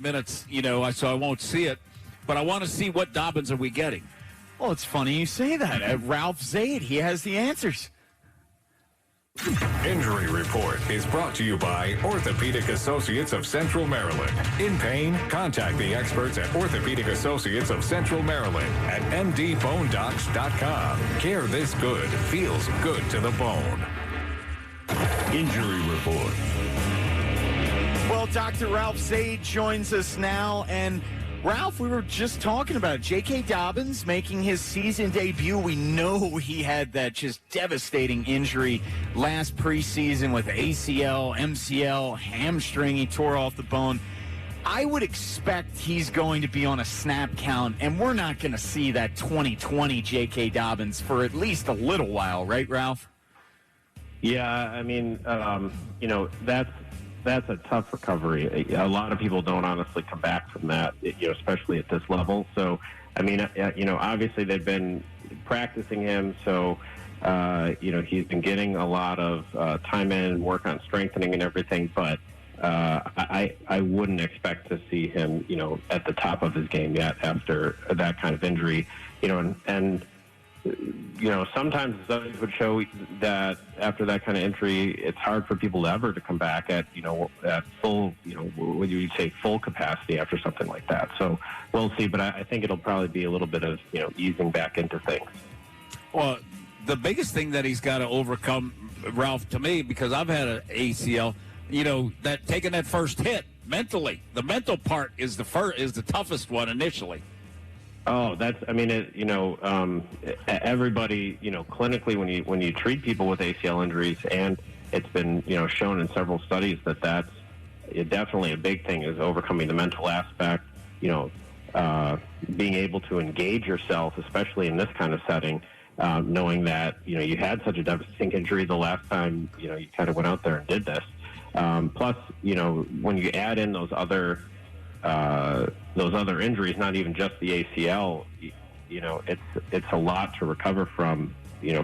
minutes, so I won't see it. But I want to see what Dobbins are we getting. Well, it's funny you say that. Ralph Zade, he has the answers. Injury Report is brought to you by Orthopedic Associates of Central Maryland. In pain? Contact the experts at Orthopedic Associates of Central Maryland at mdbonedocs.com. Care this good feels good to the bone. Injury Report. Well, Dr. Ralph Zade joins us now, and Ralph, we were just talking about it. J.K. Dobbins making his season debut. We know he had that just devastating injury last preseason with ACL, MCL, hamstring. He tore off the bone. I would expect he's going to be on a snap count, and we're not going to see that 2020 J.K. Dobbins for at least a little while, right, Ralph? Yeah, I mean, that's a tough recovery. A lot of people don't honestly come back from that, especially at this level. So, I mean, obviously they've been practicing him. So, he's been getting a lot of time in, work on strengthening and everything. But I wouldn't expect to see him, at the top of his game yet after that kind of injury. Sometimes studies would show that after that kind of injury, it's hard for people ever to come back at full, what you say, full capacity after something like that. So we'll see, but I think it'll probably be a little bit of, easing back into things. Well, the biggest thing that he's got to overcome, Ralph, to me, because I've had an ACL, that taking that first hit mentally, the mental part is the toughest one initially. Oh, everybody, clinically when you treat people with ACL injuries, and it's been, shown in several studies that's definitely a big thing is overcoming the mental aspect, being able to engage yourself, especially in this kind of setting, knowing that, you had such a devastating injury the last time, you kind of went out there and did this. Plus, when you add in those other injuries, not even just the ACL, it's a lot to recover from,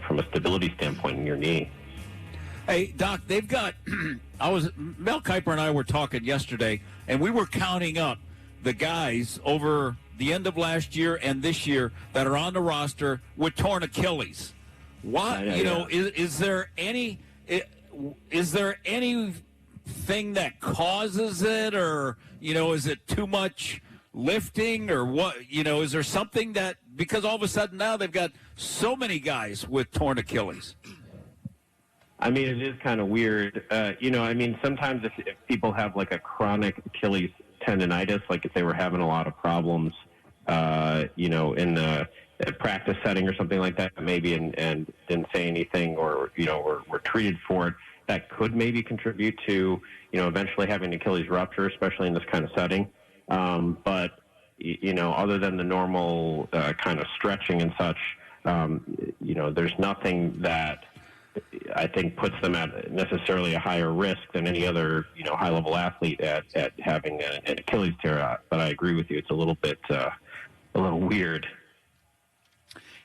from a stability standpoint in your knee. Hey, Doc, they've got, Mel Kiper and I were talking yesterday, and we were counting up the guys over the end of last year and this year that are on the roster with torn Achilles. Why, is there anything that causes it, or, is it too much lifting, or what, is there something that, because all of a sudden now they've got so many guys with torn Achilles? I mean, it is kind of weird. Sometimes if people have like a chronic Achilles tendonitis, like if they were having a lot of problems, in the practice setting or something like that, maybe, and didn't say anything, or, were treated for it, that could maybe contribute to, eventually having Achilles rupture, especially in this kind of setting. But, other than the normal kind of stretching and such, there's nothing that I think puts them at necessarily a higher risk than any other, high-level athlete at having an Achilles tear. But I agree with you. It's a little bit, a little weird.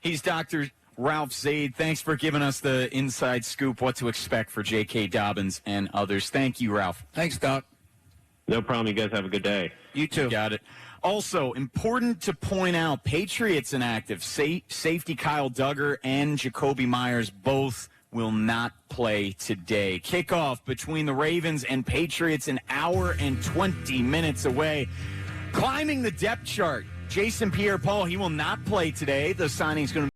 He's Dr. Ralph Zade. Thanks for giving us the inside scoop, what to expect for J.K. Dobbins and others. Thank you, Ralph. Thanks, Doc. No problem. You guys have a good day. You too. Got it. Also, important to point out, Patriots inactive. Safety Kyle Duggar and Jacoby Myers both will not play today. Kickoff between the Ravens and Patriots an hour and 20 minutes away. Climbing the depth chart, Jason Pierre-Paul, he will not play today. The signing's going to